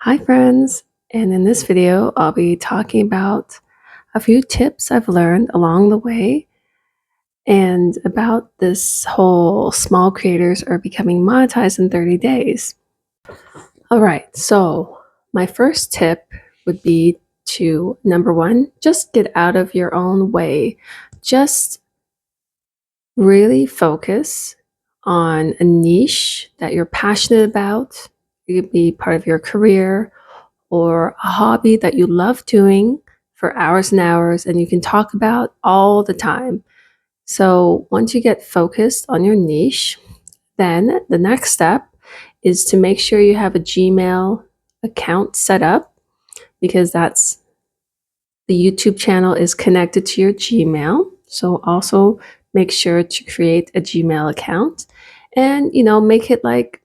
Hi friends, and in this video I'll be talking about a few tips I've learned along the way and about this whole small creators are becoming monetized in 30 days. All right, so my first tip would be to number one, just get out of your own way. Just really focus on a niche that you're passionate about. It could be part of your career or a hobby that you love doing for hours and hours and you can talk about all the time. So once you get focused on your niche, then the next step is to make sure you have a Gmail account set up because that's the YouTube channel is connected to your Gmail. So also make sure to create a Gmail account and make it like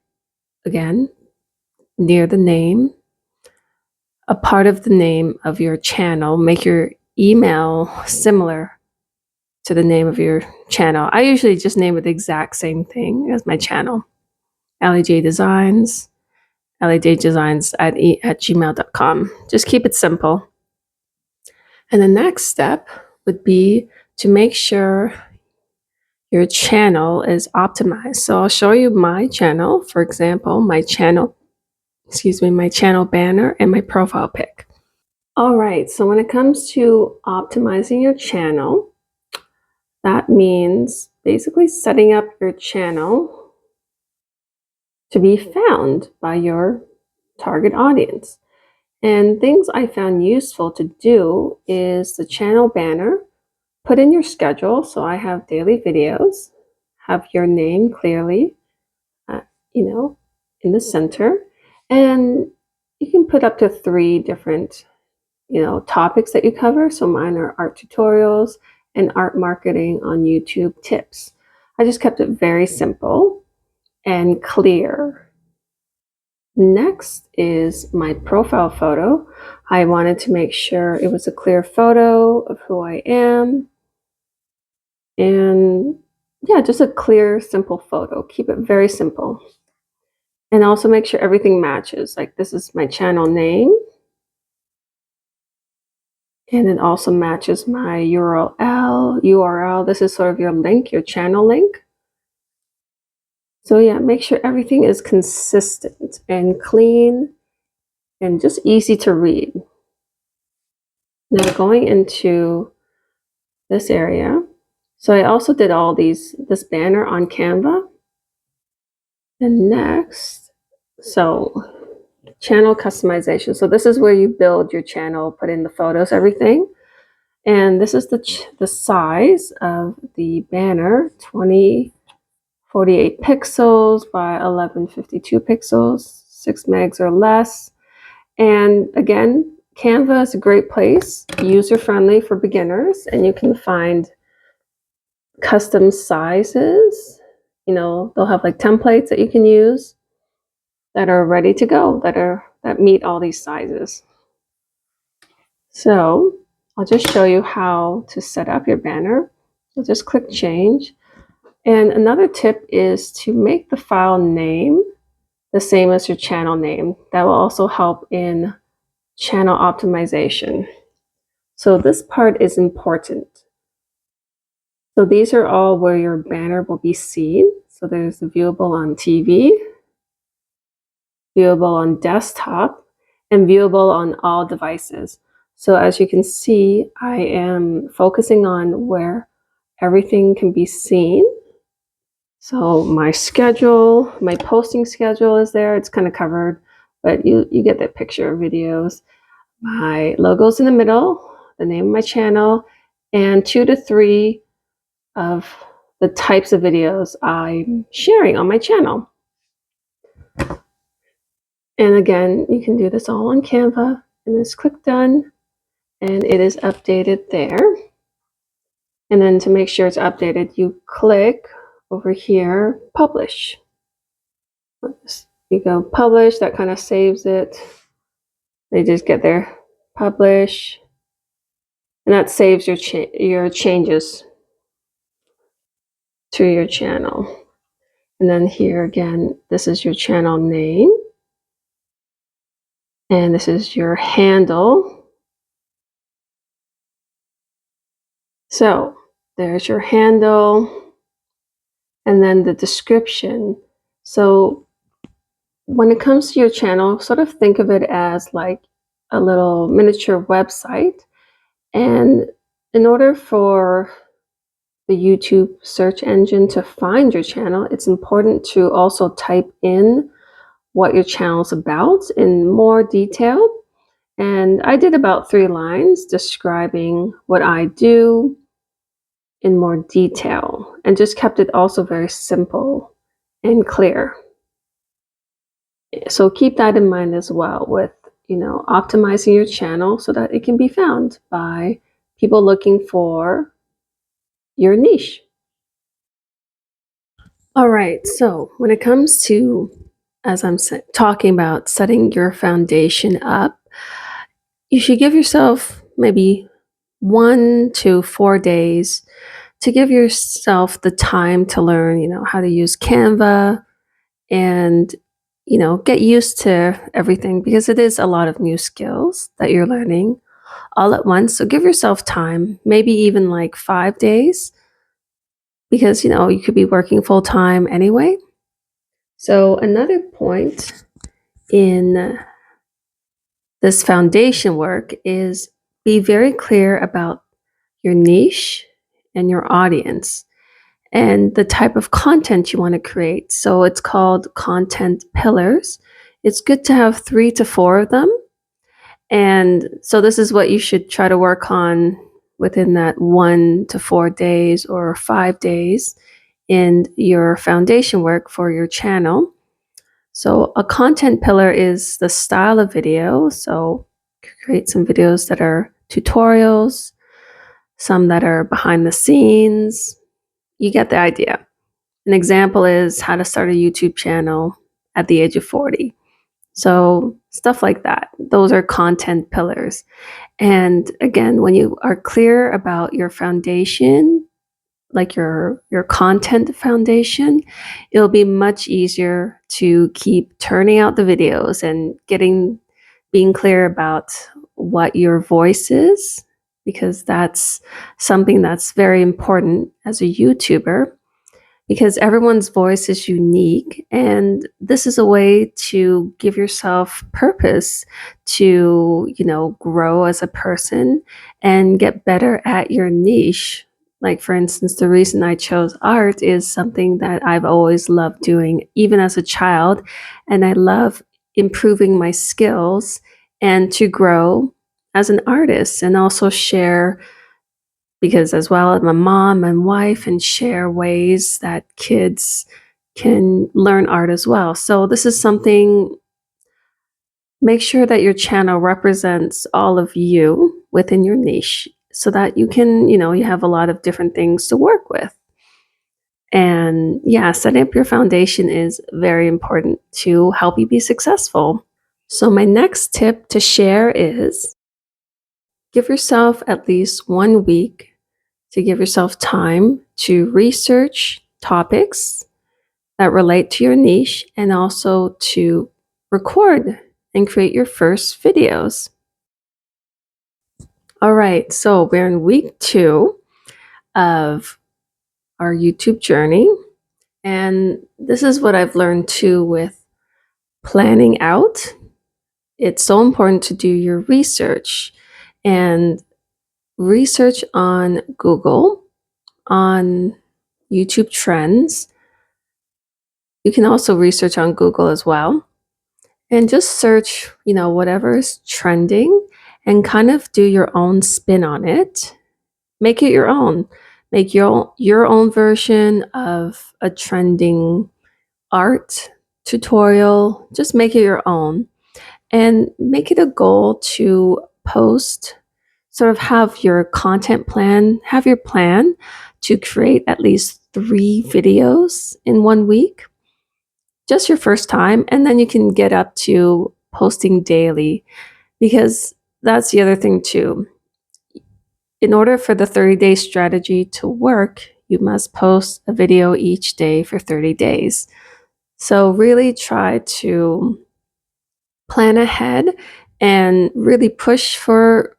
again near the name, a part of the name of your channel. Make your email similar to the name of your channel. I usually just name it the exact same thing as my channel. LAJ Designs, LAJdesigns at gmail.com. Just keep it simple. And the next step would be to make sure your channel is optimized. So I'll show you my channel, for example, my channel banner and my profile pic. All right, so when it comes to optimizing your channel, that means basically setting up your channel to be found by your target audience. And things I found useful to do is the channel banner, put in your schedule. So I have daily videos, have your name clearly, uh, you know, in the center. And you can put up to 3 different topics that you cover. So mine are art tutorials and art marketing on YouTube tips. I just kept it very simple and clear. Next is my profile photo. I wanted to make sure it was a clear photo of who I am. And yeah, just a clear, simple photo. Keep it very simple. And also make sure everything matches. Like this is my channel name. And it also matches my URL. This is sort of your link, your channel link. So yeah, make sure everything is consistent and clean and just easy to read. Now going into this area. So I also did all this banner on Canva. And next, so channel customization. So this is where you build your channel, put in the photos, everything. And this is the size of the banner, 2048 pixels by 1152 pixels, 6 megs or less. And again, Canva is a great place, user-friendly for beginners, and you can find custom sizes. They'll have like templates that you can use that are ready to go, that meet all these sizes. So I'll just show you how to set up your banner. So just click change. And another tip is to make the file name the same as your channel name. That will also help in channel optimization. So this part is important. So these are all where your banner will be seen. So there's the viewable on TV, viewable on desktop, and viewable on all devices. So as you can see, I am focusing on where everything can be seen. So my schedule, my posting schedule is there. It's kind of covered, but you get the picture of videos. My logo's in the middle, the name of my channel, and 2 to 3 of the types of videos I'm sharing on my channel. And again, you can do this all on Canva and just click done and it is updated there. And then to make sure it's updated, you click over here, publish. You go publish, that kind of saves it. They just get there, publish, and that saves your changes to your channel. And then here again, this is your channel name. And this is your handle. So there's your handle, and then the description. So when it comes to your channel, sort of think of it as like a little miniature website. And in order for the YouTube search engine to find your channel, it's important to also type in what your channel's about in more detail. And I did about 3 lines describing what I do in more detail, and just kept it also very simple and clear. So keep that in mind as well with, optimizing your channel so that it can be found by people looking for your niche. All right, so when it comes to, as I'm talking about setting your foundation up, you should give yourself maybe 1 to 4 days to give yourself the time to learn, how to use Canva and, get used to everything, because it is a lot of new skills that you're learning all at once. So give yourself time, maybe even like 5 days, because, you could be working full time anyway. So another point in this foundation work is be very clear about your niche and your audience and the type of content you want to create. So it's called content pillars. It's good to have 3 to 4 of them. And so this is what you should try to work on within that 1 to 4 days or 5 days in your foundation work for your channel. So a content pillar is the style of video. So create some videos that are tutorials, some that are behind the scenes. You get the idea. An example is how to start a YouTube channel at the age of 40. So stuff like that. Those are content pillars. And again, when you are clear about your foundation, like your content foundation, it'll be much easier to keep turning out the videos and being clear about what your voice is, because that's something that's very important as a YouTuber, because everyone's voice is unique, and this is a way to give yourself purpose to, grow as a person and get better at your niche. Like, for instance, the reason I chose art is something that I've always loved doing, even as a child, and I love improving my skills and to grow as an artist, and also share, because as well as my mom and wife, and share ways that kids can learn art as well. So this is something, make sure that your channel represents all of you within your niche so that you can, you have a lot of different things to work with. And yeah, setting up your foundation is very important to help you be successful. So my next tip to share is give yourself at least 1 week to give yourself time to research topics that relate to your niche, and also to record and create your first videos. All right, so we're in week 2 of our YouTube journey. And this is what I've learned too with planning out. It's so important to do your research, and research on Google, on YouTube trends. You can also research on Google as well, and just search, whatever is trending, and kind of do your own spin on it. Make it your own. Make your own version of a trending art tutorial. Just make it your own, and make it a goal to post, sort of have your content plan, have your plan to create at least 3 videos in 1 week, just your first time, and then you can get up to posting daily, because that's the other thing too. In order for the 30-day strategy to work, you must post a video each day for 30 days. So really try to plan ahead and really push for,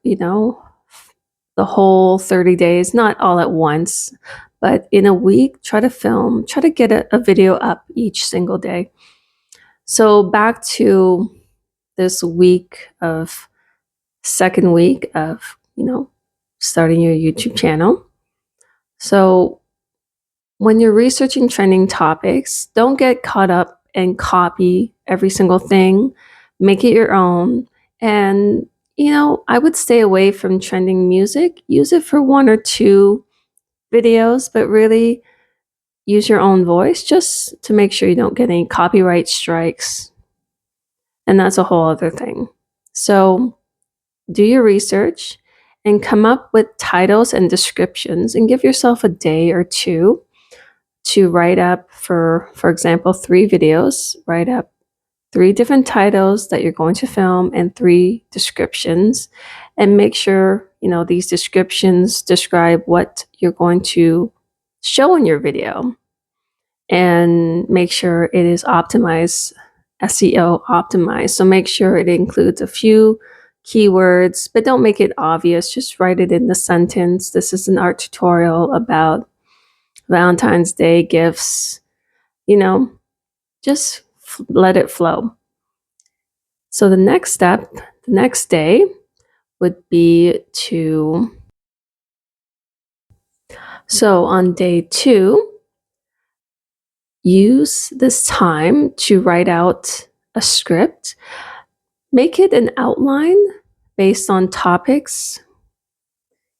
the whole 30 days, not all at once, but in a week, try to get a video up each single day. So back to this second week of, starting your YouTube channel. So when you're researching trending topics, don't get caught up and copy every single thing. Make it your own. And, I would stay away from trending music. Use it for one or two videos, but really use your own voice just to make sure you don't get any copyright strikes. And that's a whole other thing. So do your research and come up with titles and descriptions and give yourself a day or two to write up for example, 3 videos. Write up 3 different titles that you're going to film and 3 descriptions, and make sure, these descriptions describe what you're going to show in your video, and make sure it is optimized, SEO optimized. So make sure it includes a few keywords, but don't make it obvious. Just write it in the sentence. This is an art tutorial about Valentine's Day gifts. Just let it flow. So the next step, the next day, would be so on day 2, use this time to write out a script. Make it an outline based on topics,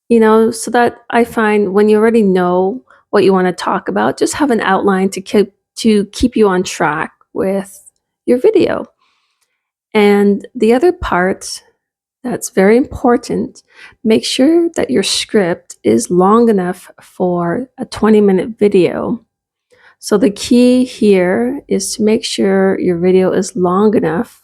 so that I find when you already know what you want to talk about, just have an outline to keep you on track with your video. And the other part that's very important, make sure that your script is long enough for a 20-minute video. So the key here is to make sure your video is long enough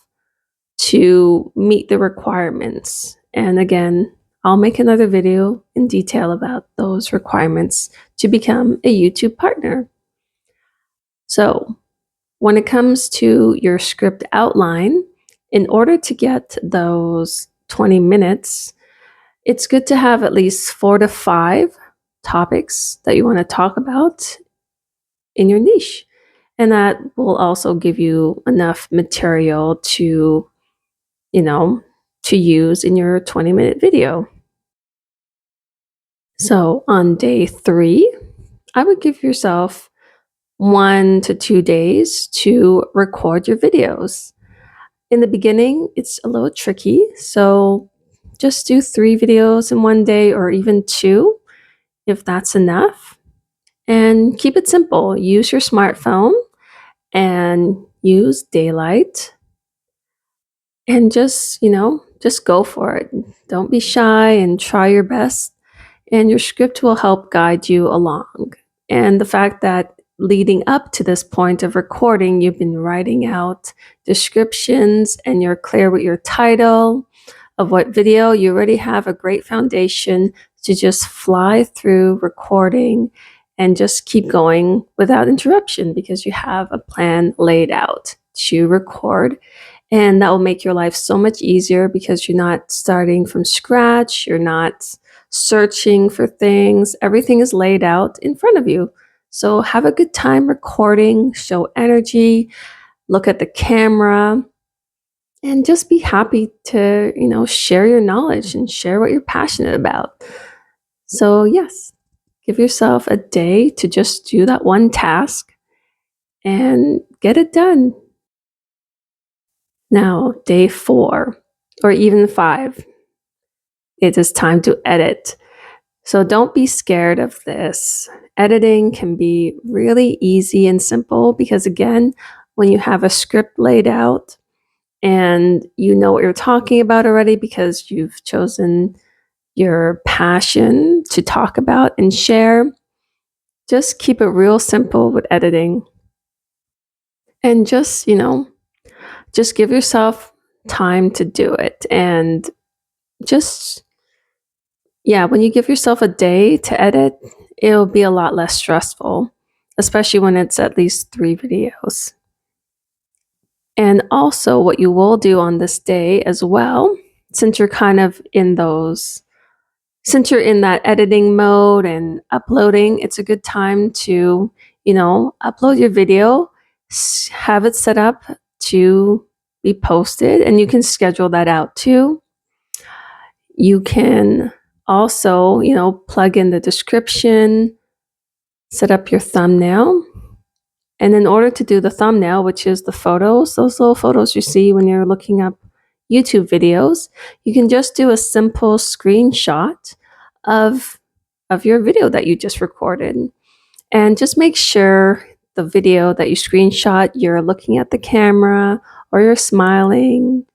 to meet the requirements. And again, I'll make another video in detail about those requirements to become a YouTube partner. So when it comes to your script outline, in order to get those 20 minutes, it's good to have at least 4 to 5 topics that you want to talk about in your niche. And that will also give you enough material to, to use in your 20-minute video. So on day 3, I would give yourself 1 to 2 days to record your videos. In the beginning, it's a little tricky, so just do 3 videos in one day, or even 2 if that's enough. And keep it simple. Use your smartphone and use daylight, and just go for it. Don't be shy and try your best, and your script will help guide you along. And the fact that leading up to this point of recording, you've been writing out descriptions and you're clear with your title of what video, you already have a great foundation to just fly through recording and just keep going without interruption, because you have a plan laid out to record. And that will make your life so much easier, because you're not starting from scratch. You're not searching for things. Everything is laid out in front of you. So have a good time recording, show energy, look at the camera, and just be happy to, share your knowledge and share what you're passionate about. So yes, give yourself a day to just do that one task and get it done. Now, day 4 or even 5, it is time to edit. So don't be scared of this. Editing can be really easy and simple, because again, when you have a script laid out and you know what you're talking about already, because you've chosen your passion to talk about and share, just keep it real simple with editing. And just give yourself time to do it. And just, when you give yourself a day to edit, it'll be a lot less stressful, especially when it's at least 3 videos. And also what you will do on this day as well, since you're kind of in those since you're in that editing mode and uploading, it's a good time to, upload your video, have it set up to be posted, and you can schedule that out too. You can also, plug in the description, set up your thumbnail. And in order to do the thumbnail, which is the photos, those little photos you see when you're looking up YouTube videos, you can just do a simple screenshot of your video that you just recorded. And just make sure the video that you screenshot, you're looking at the camera or you're smiling.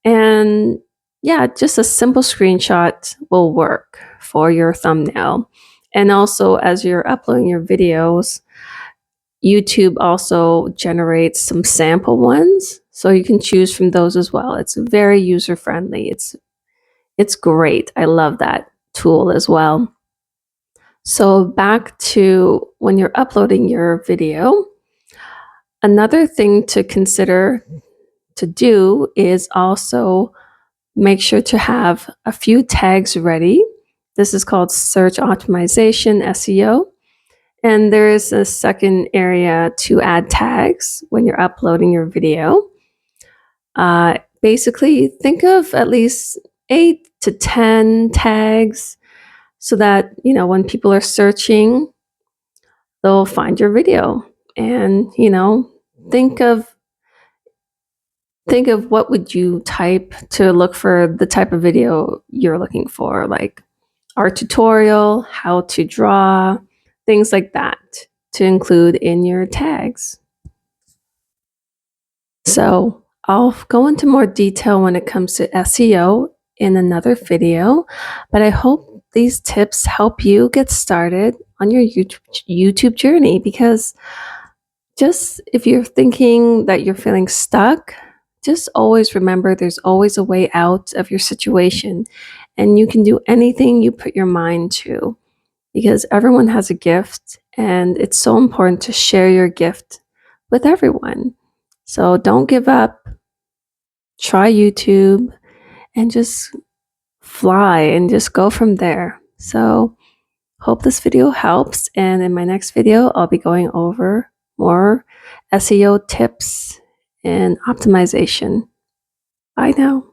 And yeah, just a simple screenshot will work for your thumbnail. And also, as you're uploading your videos, YouTube also generates some sample ones, so you can choose from those as well. It's very user friendly. It's great. I love that tool as well. So back to when you're uploading your video, another thing to consider to do is also make sure to have a few tags ready. This is called search optimization, SEO. And there is a second area to add tags when you're uploading your video. Basically, think of at least 8 to 10 tags so that, when people are searching, they'll find your video. And, think of what would you type to look for the type of video you're looking for, like art tutorial, how to draw, things like that to include in your tags. So I'll go into more detail when it comes to SEO in another video, but I hope these tips help you get started on your YouTube journey, because just if you're thinking that you're feeling stuck, just always remember there's always a way out of your situation, and you can do anything you put your mind to, because everyone has a gift and it's so important to share your gift with everyone. So don't give up. Try YouTube and just fly and just go from there. So hope this video helps. And in my next video, I'll be going over more SEO tips and optimization. Bye now.